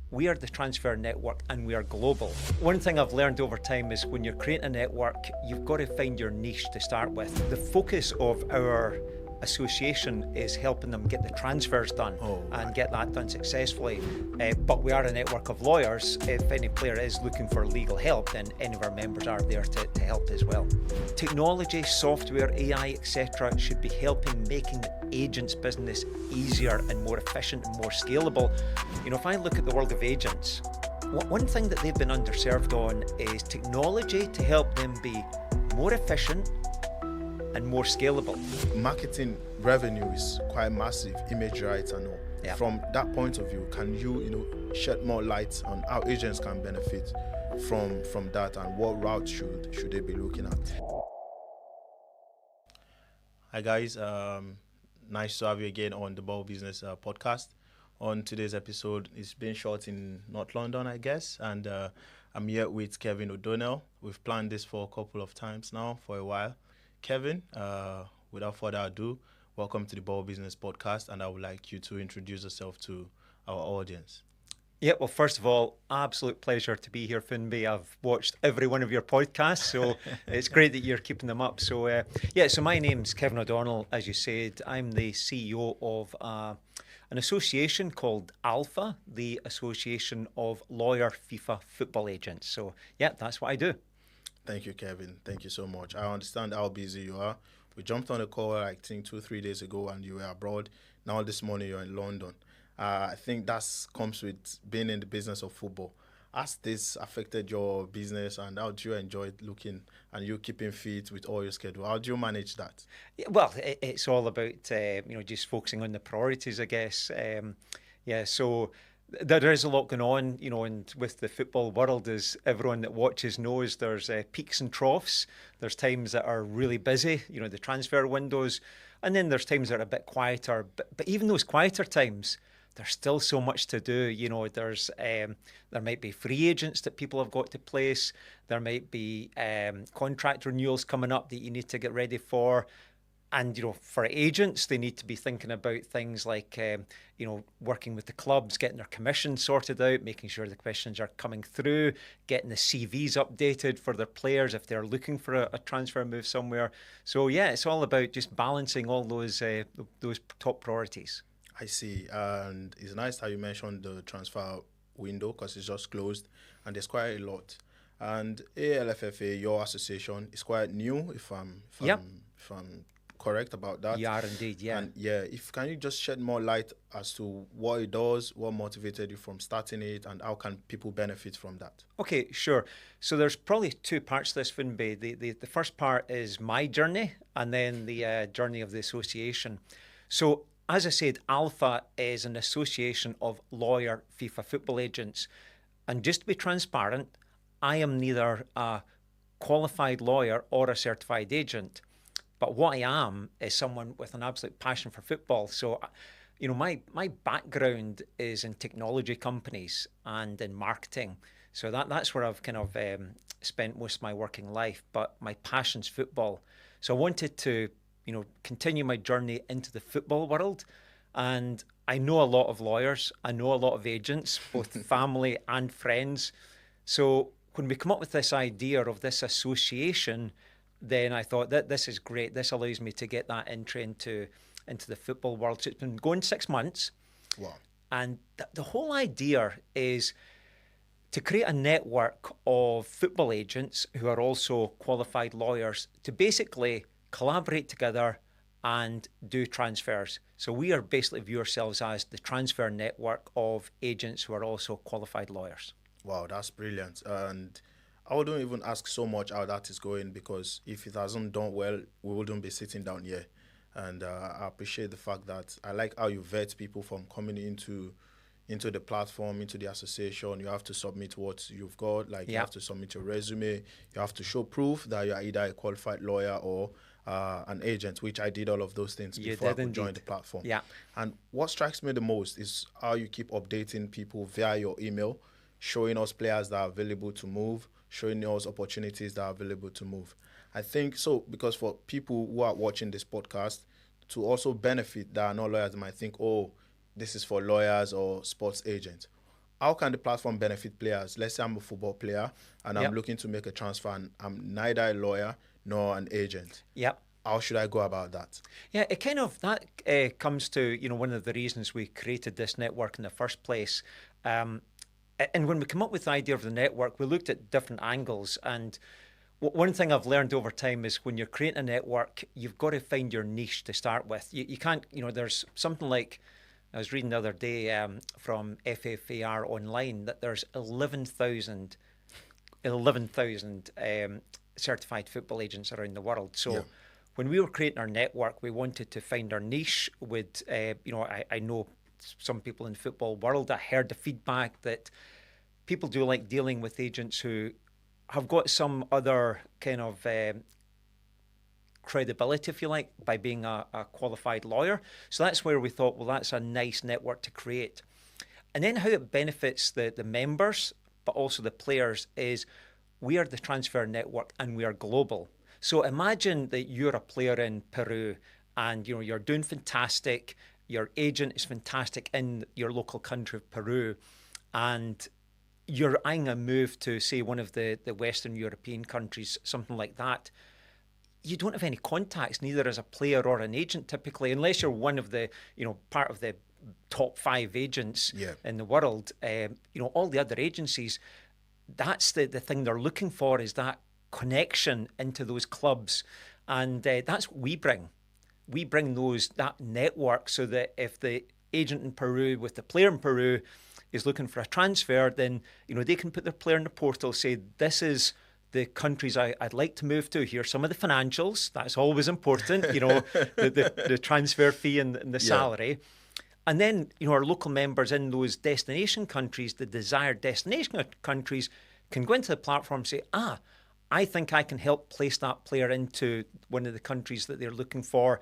We are the transfer network and we are global. One thing I've learned over time is when you're creating a network, you've got to find your niche to start with. The focus of our association is helping them get the transfers done and get that done successfully. But we are a network of lawyers. If any player is looking for legal help, then any of our members are there to help as well. Technology, software, AI, etc. should be helping making the agents' business easier and more efficient and more scalable. You know, if I look at the world of agents, one thing that they've been underserved on is technology to help them be more efficient and more scalable. Marketing revenue is quite massive, image rights and all. Yeah. From that point of view, can you shed more light on how agents can benefit from that, and what route should they be looking at? Hi guys, nice to have you again on the Ball Business podcast. On today's episode, it's been shot in North London, I guess, and I'm here with Kevin O'Donnell. We've planned this for a couple of times now, for a while. Kevin, without further ado, welcome to the Ball Business podcast, and I would like you to introduce yourself to our audience. Yeah, well, first of all, absolute pleasure to be here, Finbay. I've watched every one of your podcasts, so it's great that you're keeping them up. So, so my name's Kevin O'Donnell, as you said. I'm the CEO of an association called ALFFA, the Association of Lawyer FIFA Football Agents. So, yeah, that's what I do. Thank you, Kevin. Thank you so much. I understand how busy you are. We jumped on a call, I think, 2-3 days ago, and you were abroad. Now this morning you're in London. I think that comes with being in the business of football. Has this affected your business, and how do you enjoy looking and you keeping fit with all your schedule? How do you manage that? Yeah, well, it's all about just focusing on the priorities, I guess. So there is a lot going on, and with the football world, as everyone that watches knows, there's peaks and troughs. There's times that are really busy, the transfer windows, and then there's times that are a bit quieter. But even those quieter times, there's still so much to do. There's there might be free agents that people have got to place. There might be contract renewals coming up that you need to get ready for. And, for agents, they need to be thinking about things like, working with the clubs, getting their commissions sorted out, making sure the commissions are coming through, getting the CVs updated for their players if they're looking for a transfer move somewhere. So, yeah, it's all about just balancing all those top priorities. I see. And it's nice how you mentioned the transfer window, because it's just closed and there's quite a lot. And ALFFA, your association, is quite new, if I'm correct about that. You are indeed, yeah. And can you just shed more light as to what it does, what motivated you from starting it, and how can people benefit from that? Okay, sure. So there's probably two parts to this, Finbay. The first part is my journey, and then the journey of the association. So as I said, ALFFA is an association of lawyer FIFA football agents. And just to be transparent, I am neither a qualified lawyer or a certified agent. But what I am is someone with an absolute passion for football. So, my background is in technology companies and in marketing. So that's where I've kind of spent most of my working life. But my passion's football. So I wanted to, continue my journey into the football world. And I know a lot of lawyers. I know a lot of agents, both family and friends. So when we come up with this idea of this association, then I thought that this is great. This allows me to get that entry into the football world. So it's been going 6 months. Wow. And the whole idea is to create a network of football agents who are also qualified lawyers to basically collaborate together and do transfers. So we are basically view ourselves as the transfer network of agents who are also qualified lawyers. Wow, that's brilliant. And I wouldn't even ask so much how that is going, because if it hasn't done well, we wouldn't be sitting down here. And I appreciate the fact that I like how you vet people from coming into the platform, into the association. You have to submit what you've got, you have to submit your resume. You have to show proof that you're either a qualified lawyer or an agent, which I did all of those things before I could join the platform. Yeah. And what strikes me the most is how you keep updating people via your email, showing us players that are available to move, showing us opportunities that are available to move. I think so, because for people who are watching this podcast, to also benefit that are not lawyers, might think, oh, this is for lawyers or sports agents. how can the platform benefit players? Let's say I'm a football player and I'm Yep. looking to make a transfer and I'm neither a lawyer nor an agent. Yep. How should I go about that? Yeah, it kind of that comes to one of the reasons we created this network in the first place. Um, and when we come up with the idea of the network, we looked at different angles. And one thing I've learned over time is when you're creating a network, you've got to find your niche to start with. You can't, there's something like I was reading the other day from FFAR online that there's 11,000 certified football agents around the world. So Yeah. when we were creating our network, we wanted to find our niche with, I know some people in the football world. I heard the feedback that people do like dealing with agents who have got some other kind of credibility, if you like, by being a qualified lawyer. So that's where we thought, well, that's a nice network to create. And then how it benefits the members, but also the players, is we are the transfer network and we are global. So imagine that you're a player in Peru and you're doing fantastic. Your agent is fantastic in your local country of Peru, and you're eyeing a move to, say, one of the Western European countries, something like that. You don't have any contacts, neither as a player or an agent, typically, unless you're one of the, part of the top 5 agents Yeah. in the world. All the other agencies, that's the thing they're looking for, is that connection into those clubs. And that's what we bring. We bring that network, so that if the agent in Peru with the player in Peru is looking for a transfer, then they can put their player in the portal, say, this is the countries I'd like to move to. Here's some of the financials. That's always important, the transfer fee and the salary. And then, our local members in those destination countries, the desired destination countries, can go into the platform and say, I think I can help place that player into one of the countries that they're looking for.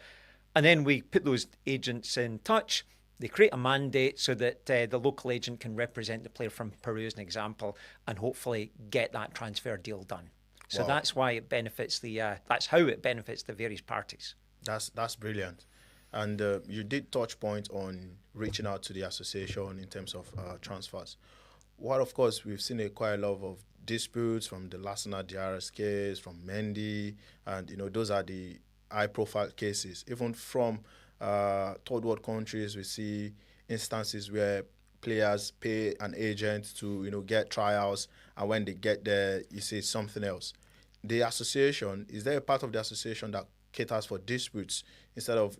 And then we put those agents in touch. They create a mandate so that the local agent can represent the player from Peru, as an example, and hopefully get that transfer deal done. So Wow. that's why it benefits that's how it benefits the various parties. That's brilliant. And you did touch point on reaching out to the association in terms of transfers. What, of course, we've seen quite a lot of disputes from the Lassana DRS case, from Mendy, and those are the high-profile cases. Even from third world countries, we see instances where players pay an agent to get trials, and when they get there, you see something else. The association, is there a part of the association that caters for disputes instead of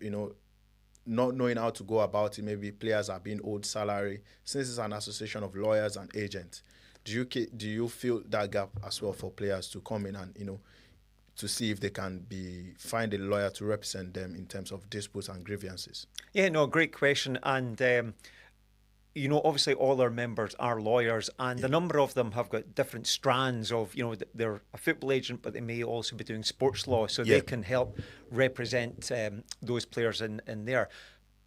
not knowing how to go about it? Maybe players are being owed salary. Since it's an association of lawyers and agents, do you feel that gap as well for players to come in and to see if they can find a lawyer to represent them in terms of disputes and grievances? Yeah, no, great question. And obviously all our members are lawyers, and a number of them have got different strands of, they're a football agent, but they may also be doing sports law, so they can help represent those players in there.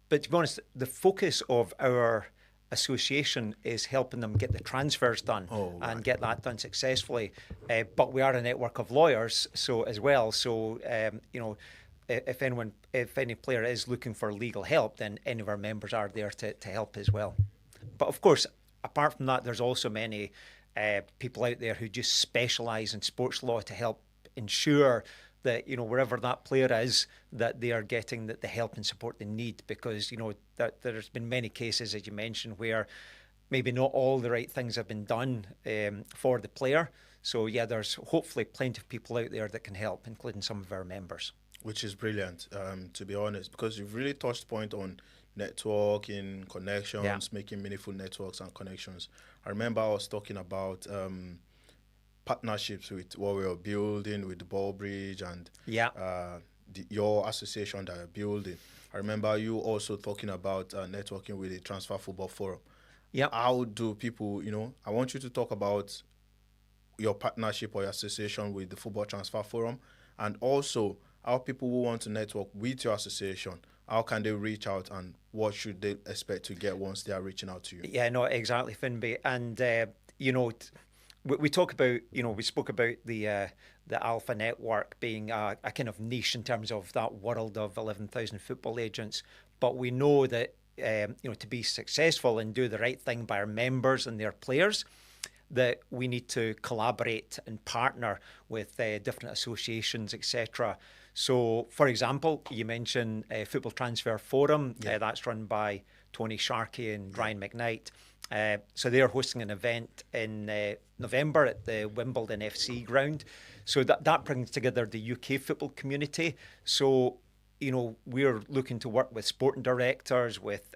But to be honest, the focus of our association is helping them get the transfers done and get that done successfully. But we are a network of lawyers, as well. So, if any player is looking for legal help, then any of our members are there to help as well. But of course, apart from that, there's also many people out there who just specialise in sports law to help ensure that wherever that player is, that they are getting the help and support they need, because that there's been many cases, as you mentioned, where maybe not all the right things have been done for the player. So yeah, there's hopefully plenty of people out there that can help, including some of our members. Which is brilliant, to be honest, because you've really touched point on networking, connections, making meaningful networks and connections. I remember I was talking about partnerships with what we were building with the Ball Bridge and your association that you're building. I remember you also talking about networking with the Transfer Football Forum. Yeah. How do people, I want you to talk about your partnership or your association with the Football Transfer Forum, and also how people who want to network with your association, how can they reach out and what should they expect to get once they are reaching out to you? Yeah, no, exactly, Finbay. And, we talk about, we spoke about the ALFFA network being a kind of niche in terms of that world of 11,000 football agents. But we know that to be successful and do the right thing by our members and their players, that we need to collaborate and partner with different associations, etc. So, for example, you mentioned Football Transfer Forum. That's run by Tony Sharkey and Ryan McKnight. So they're hosting an event in November at the Wimbledon FC ground. So that brings together the UK football community. So, we're looking to work with sporting directors, with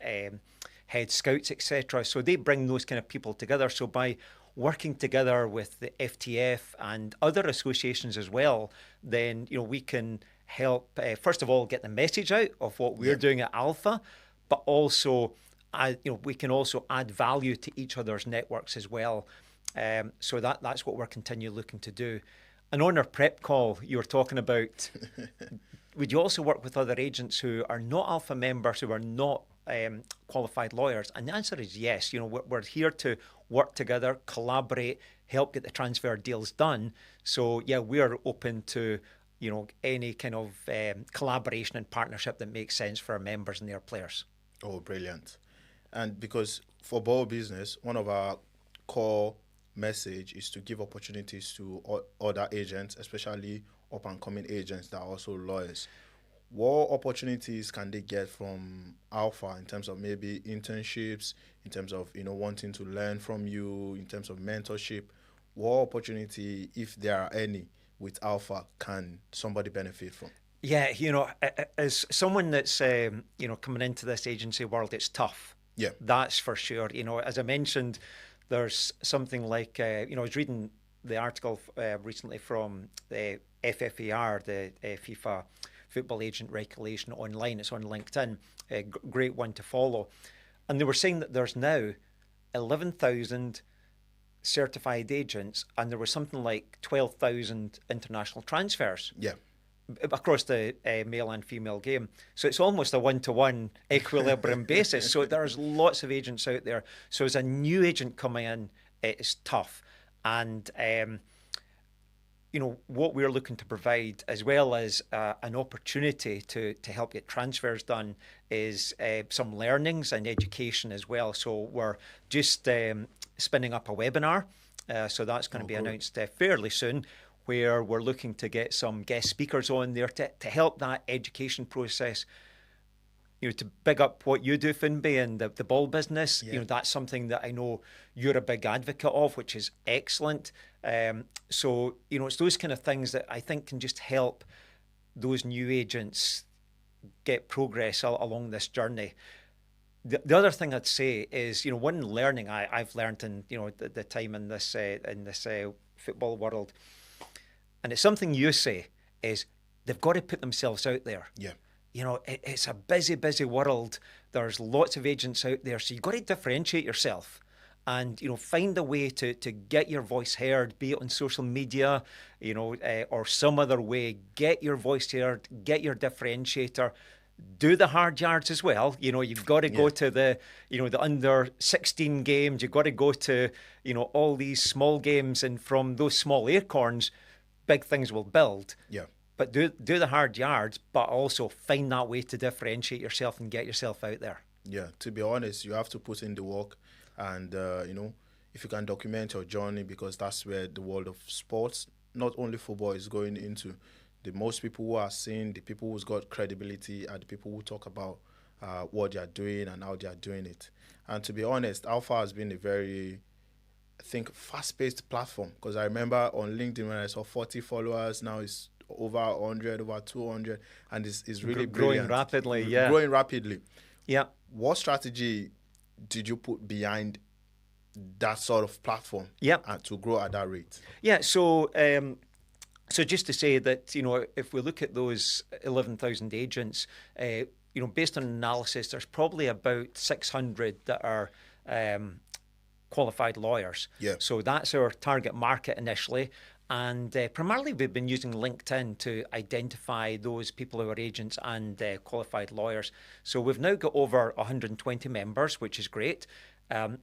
head scouts, etc. So they bring those kind of people together. So by working together with the FTF and other associations as well, then we can help first of all get the message out of what we're doing at ALFFA, but also we can also add value to each other's networks as well. So that's what we're continually looking to do. And on our prep call, you were talking about, would you also work with other agents who are not ALFFA members, who are not qualified lawyers? And the answer is yes. We're here to work together, collaborate, help get the transfer deals done. So yeah, we're open to any kind of collaboration and partnership that makes sense for our members and their players. Oh, brilliant. And because for ball business, one of our core message is to give opportunities to other agents, especially up-and-coming agents that are also lawyers. What opportunities can they get from ALFFA in terms of maybe internships, in terms of wanting to learn from you, in terms of mentorship? What opportunity, if there are any, with ALFFA can somebody benefit from? Yeah, as someone that's coming into this agency world, it's tough. Yeah, that's for sure. As I mentioned, there's something like I was reading the article recently from the FFAR, the FIFA Football Agent Regulation online. It's on LinkedIn, a great one to follow. And they were saying that there's now 11,000 certified agents, and there was something like 12,000 international transfers. Yeah. Across the male and female game. So it's almost a one-to-one equilibrium basis. So there's lots of agents out there. So as a new agent coming in, it's tough. And, what we're looking to provide, as well as an opportunity to help get transfers done, is some learnings and education as well. So we're just spinning up a webinar. So that's going to be announced fairly soon, where we're looking to get some guest speakers on there to help that education process, to big up what you do, Finbay, and the ball business. That's something that I know you're a big advocate of, which is excellent. So, it's those kind of things that I think can just help those new agents get progress along this journey. The other thing I'd say is, one learning I've learned in, the time in this football world, and it's something you say, is they've got to put themselves out there. Yeah. It's a busy, busy world. There's lots of agents out there. So you've got to differentiate yourself and, find a way to get your voice heard, be it on social media, or some other way. Get your voice heard, get your differentiator. Do the hard yards as well. You've got to go to the under 16 games. You've got to go to, all these small games. And from those small acorns, big things will build. Yeah. But do the hard yards, but also find that way to differentiate yourself and get yourself out there. Yeah, to be honest, you have to put in the work. And, if you can document your journey, because that's where the world of sports, not only football, is going into. The most people who are seen, the people who's got credibility, are the people who talk about what they are doing and how they are doing it. And to be honest, ALFFA has been a very, I think, fast-paced platform, because I remember on LinkedIn when I saw 40 followers, now it's over 100, over 200, and it's really growing rapidly. Yeah, growing rapidly. Yeah. What strategy did you put behind that sort of platform? Yeah, to grow at that rate? Yeah. So just to say that if we look at those 11,000 agents, based on analysis, there's probably about 600 that are qualified lawyers. Yeah. So that's our target market initially. And primarily we've been using LinkedIn to identify those people who are agents and qualified lawyers. So we've now got over 120 members, which is great. And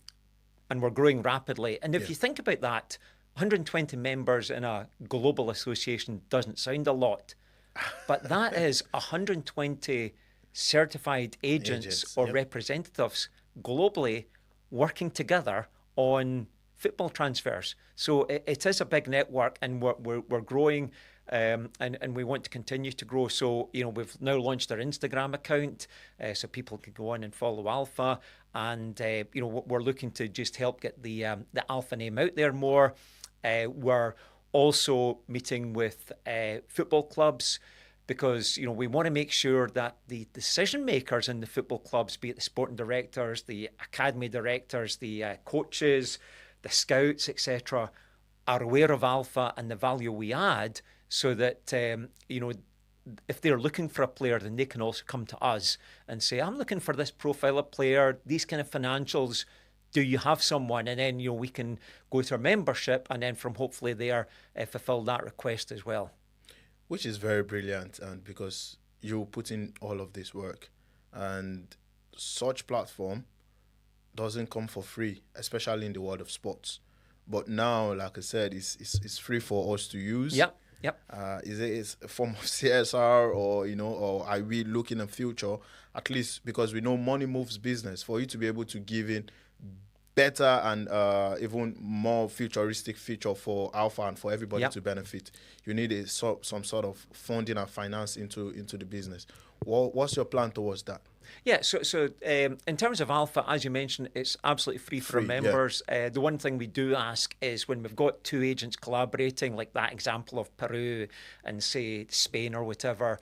we're growing rapidly. And if you think about that, 120 members in a global association doesn't sound a lot. But that is 120 certified agents or Yep. representatives globally working together on football transfers. So it is a big network, and we're growing, and we want to continue to grow. So, we've now launched our Instagram account, so people can go on and follow Alpha, and we're looking to just help get the Alpha name out there more. We're also meeting with football clubs, because we want to make sure that the decision makers in the football clubs, be it the sporting directors, the academy directors, the coaches, the scouts, etc., are aware of Alpha and the value we add, so that if they're looking for a player, then they can also come to us and say, I'm looking for this profile of player, these kind of financials. Do you have someone? And then we can go to our membership, and then from hopefully there fulfill that request as well. Which is very brilliant, and because you put in all of this work, and such platform doesn't come for free, especially in the world of sports. But now, like I said, it's free for us to use. Yep. Is it a form of CSR, or or are we looking in future, at least because we know money moves business, for you to be able to give in better and even more futuristic feature for Alpha and for everybody to benefit, you need some sort of funding and finance into the business. What's your plan towards that? Yeah, so in terms of Alpha, as you mentioned, it's absolutely free for our members. Yeah. The one thing we do ask is, when we've got two agents collaborating, like that example of Peru and, say, Spain or whatever,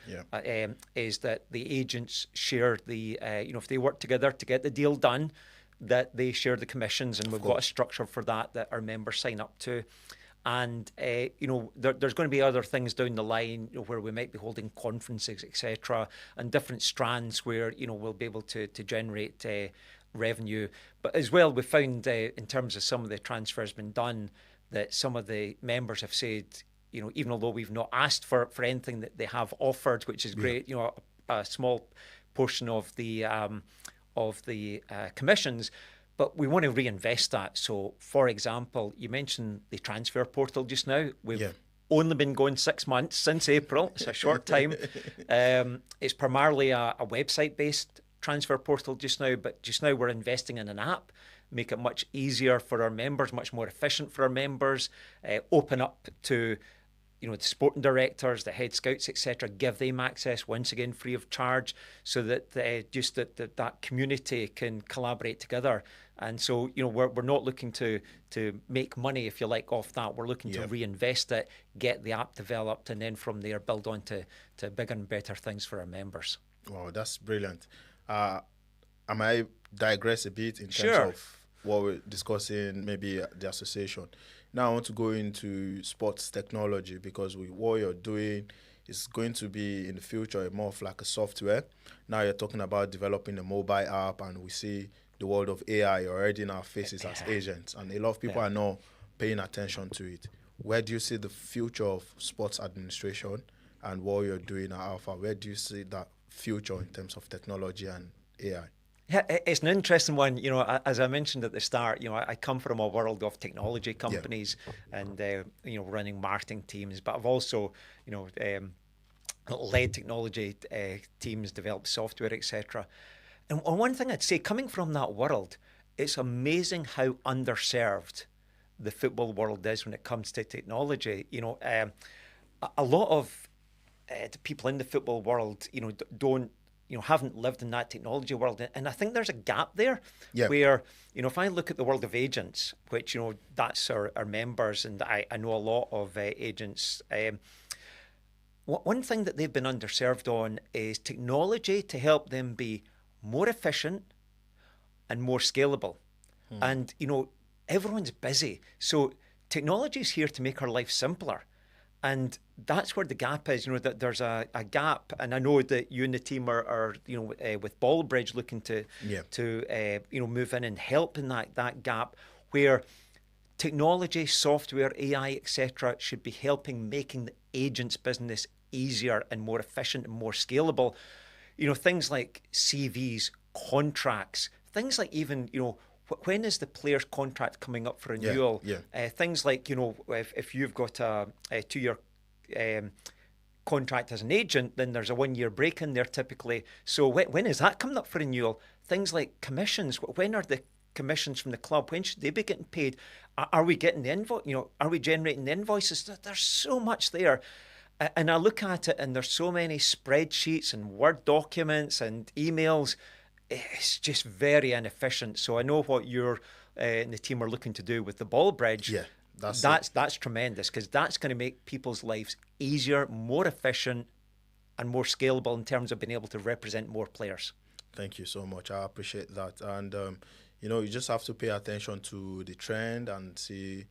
is that the agents share the, if they work together to get the deal done, that they share the commissions, and we've got a structure for that our members sign up to. And there's going to be other things down the line, where we might be holding conferences, etc., and different strands where we'll be able to generate revenue. But as well, we found in terms of some of the transfers been done, that some of the members have said, even although we've not asked for anything, that they have offered, which is great. A small portion of the commissions, but we want to reinvest that. So, for example, you mentioned the transfer portal just now. We've only been going 6 months, since April. It's a short time. It's primarily a website-based transfer portal just now, but just now we're investing in an app, make it much easier for our members, much more efficient for our members, open up to the sporting directors, the head scouts, etc., give them access, once again free of charge, so that that community can collaborate together. And so we're not looking to make money, if you like, off that. We're looking to reinvest it, get the app developed, and then from there build on to bigger and better things for our members. Wow, that's brilliant. I might digress a bit in terms of what we're discussing, maybe the association. Now I want to go into sports technology, because with what you're doing, it's going to be in the future more of like a software. Now you're talking about developing a mobile app, and we see the world of AI already in our faces as agents, and a lot of people are not paying attention to it. Where do you see the future of sports administration, and what you're doing at Alpha? Where do you see that future in terms of technology and AI? Yeah, it's an interesting one. As I mentioned at the start, I come from a world of technology companies and, running marketing teams, but I've also, led technology teams, developed software, etc. And one thing I'd say, coming from that world, it's amazing how underserved the football world is when it comes to technology. A lot of the people in the football world, don't, haven't lived in that technology world. And I think there's a gap there where, if I look at the world of agents, which, that's our members, and I know a lot of agents, one thing that they've been underserved on is technology to help them be more efficient and more scalable. And, everyone's busy. So technology is here to make our life simpler. And that's where the gap is, that there's a gap. And I know that you and the team are with Ballbridge looking to move in and help in that gap, where technology, software, AI, etc., should be helping making the agent's business easier and more efficient and more scalable. Things like CVs, contracts, things like even, when is the player's contract coming up for renewal? Things like, if you've got a 2-year contract as an agent, then there's a 1 year break in there typically. So when is that coming up for renewal? Things like commissions. When are the commissions from the club? When should they be getting paid? Are we getting the invoice? Are we generating the invoices? There's so much there. And I look at it and there's so many spreadsheets and Word documents and emails. It's just very inefficient. So I know what you're and the team are looking to do with the ball bridge. Yeah, that's tremendous, because that's going to make people's lives easier, more efficient, and more scalable in terms of being able to represent more players. Thank you so much. I appreciate that. And you just have to pay attention to the trend and see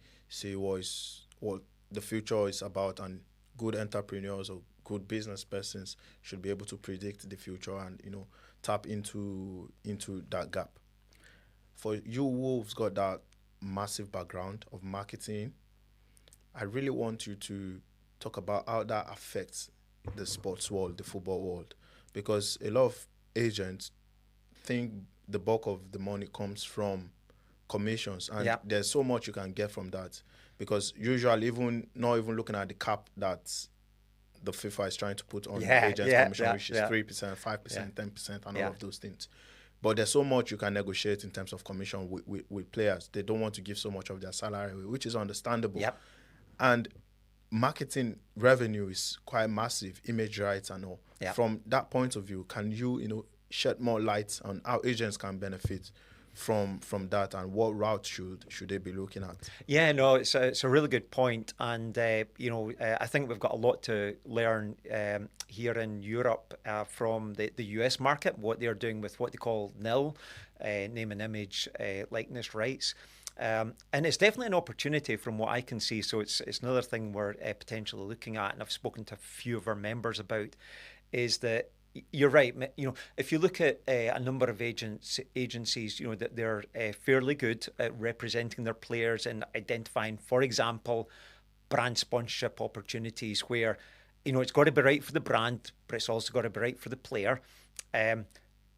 what the future is about. And good entrepreneurs or good business persons should be able to predict the future and tap into that gap. For you who've got that massive background of marketing, I really want you to talk about how that affects the sports world, the football world, because a lot of agents think the bulk of the money comes from commissions, and there's so much you can get from that, because usually not even looking at the cap that the FIFA is trying to put on agents commission, which is 3%, 5%, 10%, and all of those things. But there's so much you can negotiate in terms of commission with players. They don't want to give so much of their salary away, which is understandable. Yep. And marketing revenue is quite massive, image rights and all. Yep. From that point of view, can you shed more light on how agents can benefit from that, and what route should they be looking at? Yeah, no, it's a really good point, and I think we've got a lot to learn here in Europe from the US market, what they're doing with what they call NIL, name and image likeness rights. And it's definitely an opportunity from what I can see. So it's another thing we're potentially looking at, and I've spoken to a few of our members about, is that you're right. If you look at a number of agencies, that they're fairly good at representing their players and identifying, for example, brand sponsorship opportunities where, it's got to be right for the brand, but it's also got to be right for the player.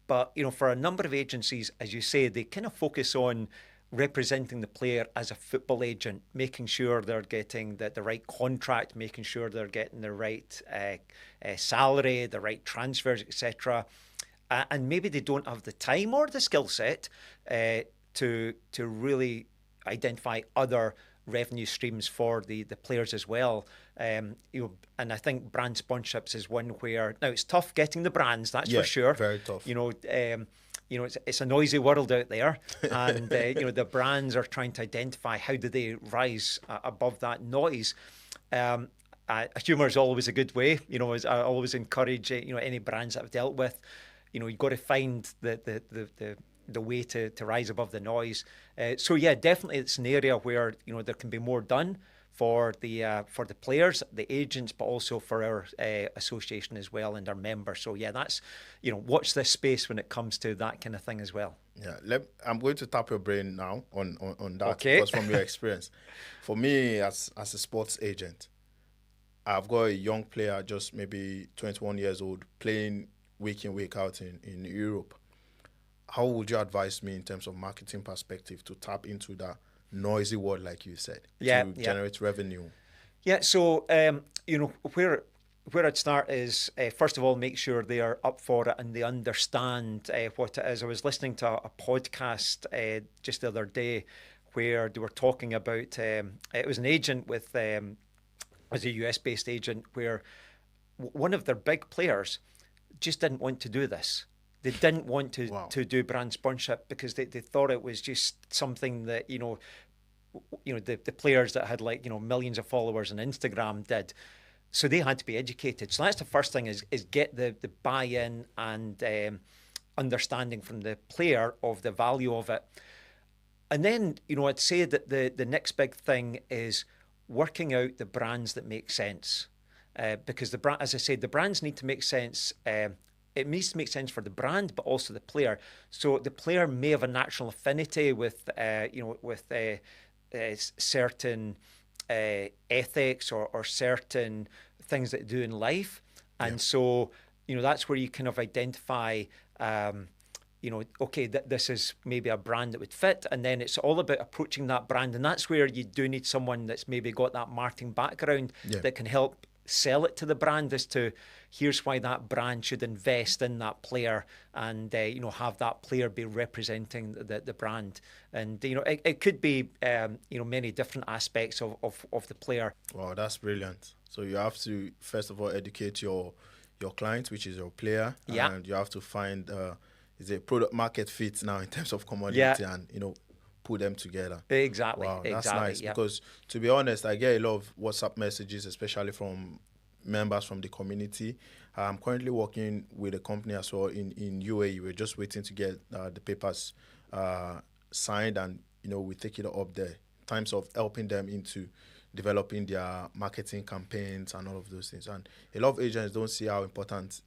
But for a number of agencies, as you say, they kind of focus on representing the player as a football agent, making sure they're getting the right contract, making sure they're getting the right salary, the right transfers, etc. And maybe they don't have the time or the skill set to really identify other revenue streams for the players as well. And I think brand sponsorships is one where, now it's tough getting the brands, that's for sure. Very tough. It's a noisy world out there, and the brands are trying to identify how do they rise above that noise. Humour is always a good way. As I always encourage any brands that I've dealt with, you've got to find the way to rise above the noise. So yeah, definitely it's an area where there can be more done for the players, the agents, but also for our association as well and our members. So yeah, that's watch this space when it comes to that kind of thing as well. Yeah, I'm going to tap your brain now on that, okay. Because from your experience, for me as a sports agent, I've got a young player, just maybe 21 years old, playing week in, week out in Europe. How would you advise me in terms of marketing perspective to tap into that noisy world, like you said, to generate revenue? Yeah, so where I'd start is first of all, make sure they are up for it and they understand what it is. I was listening to a podcast just the other day where they were talking about it was an agent with was a US based agent where one of their big players just didn't want to do this. They didn't want to do brand sponsorship because they thought it was just something that the players that had millions of followers on Instagram did. So they had to be educated. So that's the first thing is get the buy-in and understanding from the player of the value of it. And then I'd say that the next big thing is working out the brands that make sense, because as I said, the brands need to make sense. It needs to make sense for the brand, but also the player. So the player may have a natural affinity with, certain ethics or certain things that they do in life, and so that's where you kind of identify, this is maybe a brand that would fit, and then it's all about approaching that brand, and that's where you do need someone that's maybe got that marketing background that can help sell it to the brand as to here's why that brand should invest in that player, and have that player be representing the brand. And it could be many different aspects of the player. Wow, that's brilliant. So you have to first of all educate your client, which is your player, and you have to find is a product market fit now in terms of commodity, and put them together. Exactly. Wow, that's exactly, nice. Because to be honest, I get a lot of WhatsApp messages, especially from members from the community. I'm currently working with a company as well in UAE. We're just waiting to get the papers signed, and we take it up there in terms of helping them into developing their marketing campaigns and all of those things. And a lot of agents don't see how important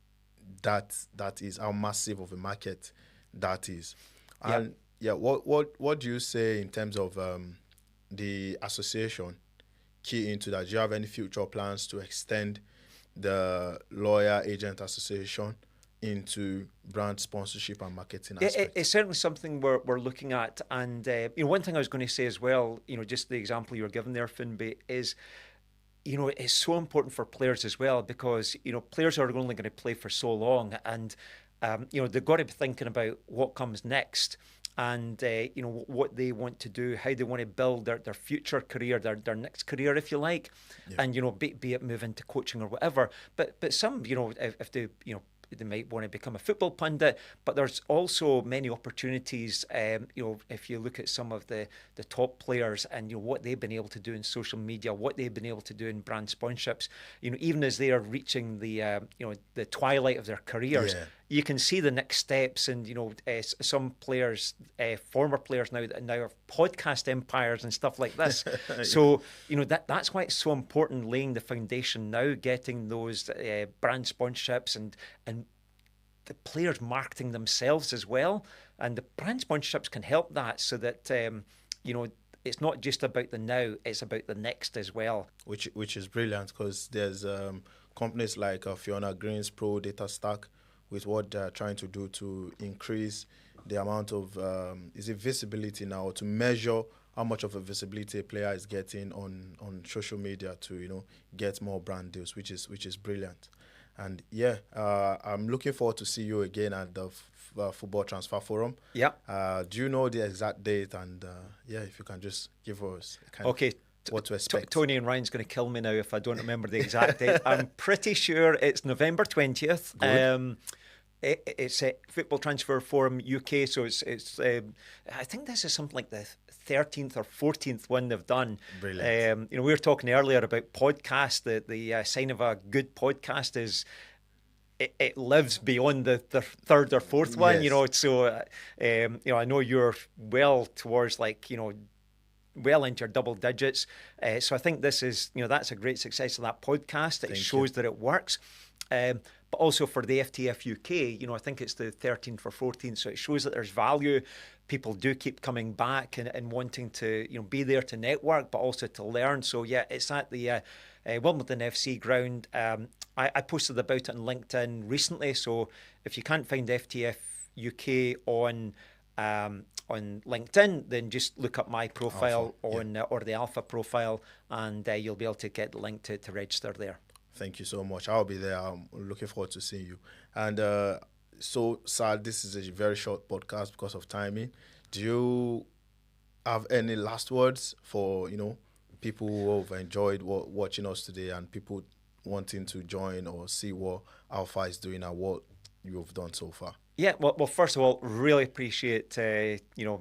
that is, how massive of a market that is. And what do you say in terms of the association key into that? Do you have any future plans to extend the Lawyer Agent Association into brand sponsorship and marketing aspects? It's certainly something we're looking at. And one thing I was going to say as well, just the example you were given there, Finbay, is it's so important for players as well, because players are only going to play for so long, and they've got to be thinking about what comes next, and what they want to do, how they want to build their future career, their next career, if you like, and be it move into coaching or whatever. But some, if they they might want to become a football pundit, but there's also many opportunities. If you look at some of the top players and what they've been able to do in social media, what they've been able to do in brand sponsorships, even as they are reaching the twilight of their careers, you can see the next steps. And some players, former players now have podcast empires and stuff like this. So that's why it's so important laying the foundation now, getting those brand sponsorships and the players marketing themselves as well. And the brand sponsorships can help that, so that it's not just about the now, it's about the next as well. Which is brilliant, because there's companies like Fiona Green's Pro Data Stack, with what they're trying to do to increase the amount of visibility now, to measure how much of a visibility a player is getting on social media to get more brand deals, which is brilliant. And I'm looking forward to see you again at the Football Transfer Forum. Do you know the exact date? And if you can just give us what to expect. Tony and Ryan's going to kill me now if I don't remember the exact date. I'm pretty sure it's November 20th. It's a Football Transfer Forum UK, so it's I think this is something like the 13th or 14th one they've done. Brilliant. We were talking earlier about podcasts. The sign of a good podcast is it lives beyond the third or fourth one. So I know you're well towards well into your double digits. So I think this is that's a great success of that podcast. It shows that it works. But also for the FTF UK, I think it's the 13th or 14th, so it shows that there's value. People do keep coming back and wanting to be there to network, but also to learn. So it's at the Wimbledon FC ground. I posted about it on LinkedIn recently, so if you can't find FTF UK on LinkedIn, then just look up my profile or the ALFFA profile, and you'll be able to get the link to register there. Thank you so much. I'll be there. I'm looking forward to seeing you. And so sad, this is a very short podcast because of timing. Do you have any last words for people who have enjoyed watching us today, and people wanting to join or see what ALFFA is doing and what you've done so far? Well, first of all, really appreciate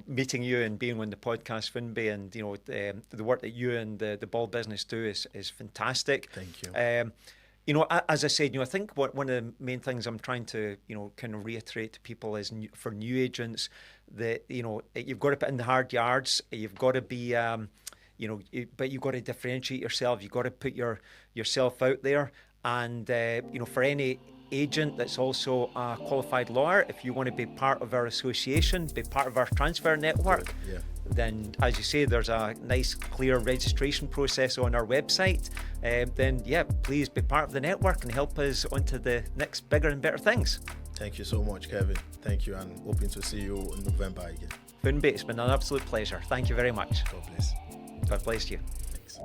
meeting you and being on the podcast, Finbay, and the work that you and the ball business do is fantastic. Thank you. As I said, I think one of the main things I'm trying to kind of reiterate to people is for new agents that you've got to put in the hard yards. You've got to be but you've got to differentiate yourself. You've got to put yourself out there, and for any agent that's also a qualified lawyer, if you want to be part of our association, be part of our transfer network, then as you say, there's a nice clear registration process on our website. Then please be part of the network and help us onto the next bigger and better things. Thank you so much, Kevin. Thank you, and hoping to see you in November again. Finbay, it's been an absolute pleasure. Thank you very much. God bless. God bless you. Thanks.